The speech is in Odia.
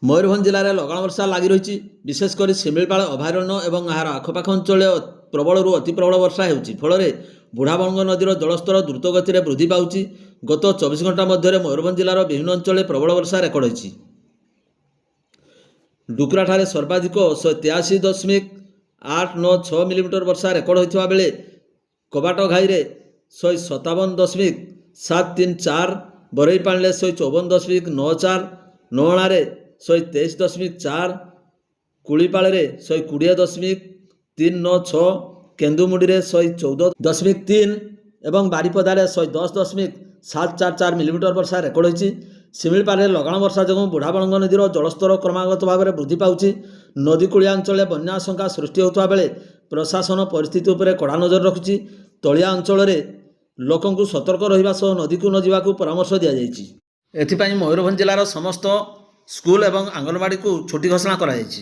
ମୟୂରଭଞ୍ଜ ଜିଲ୍ଲାରେ ଲଗାଣ ବର୍ଷା ଲାଗି ରହିଛି। ବିଶେଷକରି ଶିମିଳିପାଳ ଅଭୟାରଣ୍ୟ ଏବଂ ଏହାର ଆଖପାଖ ଅଞ୍ଚଳରେ ପ୍ରବଳରୁ ଅତି ପ୍ରବଳ ବର୍ଷା ହେଉଛି। ଫଳରେ ବୁଢ଼ାବଳଙ୍ଗ ନଦୀର ଜଳସ୍ତର ଦ୍ରୁତ ଗତିରେ ବୃଦ୍ଧି ପାଉଛି। ଗତ 24 ଘଣ୍ଟା ମଧ୍ୟରେ ମୟୂରଭଞ୍ଜ ଜିଲ୍ଲାର ବିଭିନ୍ନ ଅଞ୍ଚଳରେ ପ୍ରବଳ ବର୍ଷା ରେକର୍ଡ ହୋଇଛି। ଡୁକୁରାଠାରେ ସର୍ବାଧିକ 183.896 ମିଲିମିଟର ବର୍ଷା ରେକର୍ଡ ହୋଇଥିବା ବେଳେ କବାଟଘାଇରେ 157.734, ବରେଇପାଣିରେ 154.94, ନଅଣାରେ 123.4, କୁଳିପାଳରେ 120.396, କେନ୍ଦୁମୁଣ୍ଡିରେ 114.3 ଏବଂ ବାରିପଦାରେ 110.744 ମିଲିମିଟର ବର୍ଷା ରେକର୍ଡ ହୋଇଛି। ଶିମିଳିପାଳରେ ଲଗାଣ ବର୍ଷା ଯୋଗୁଁ ବୁଢ଼ାବଳଙ୍ଗ ନଦୀର ଜଳସ୍ତର କ୍ରମାଗତ ଭାବରେ ବୃଦ୍ଧି ପାଉଛି। ନଦୀକୂଳିଆ ଅଞ୍ଚଳରେ ବନ୍ୟା ଆଶଙ୍କା ସୃଷ୍ଟି ହେଉଥିବା ବେଳେ ପ୍ରଶାସନ ପରିସ୍ଥିତି ଉପରେ କଡ଼ା ନଜର ରଖିଛି। ତଳିଆ ଅଞ୍ଚଳରେ ଲୋକଙ୍କୁ ସତର୍କ ରହିବା ସହ ନଦୀକୁ ନ ଯିବାକୁ ପରାମର୍ଶ ଦିଆଯାଇଛି। ଏଥିପାଇଁ ମୟୂରଭଞ୍ଜ ଜିଲ୍ଲାର ସମସ୍ତ ସ୍କୁଲ ଏବଂ ଅଙ୍ଗନବାଡ଼ିକୁ ଛୁଟି ଘୋଷଣା କରାଯାଇଛି।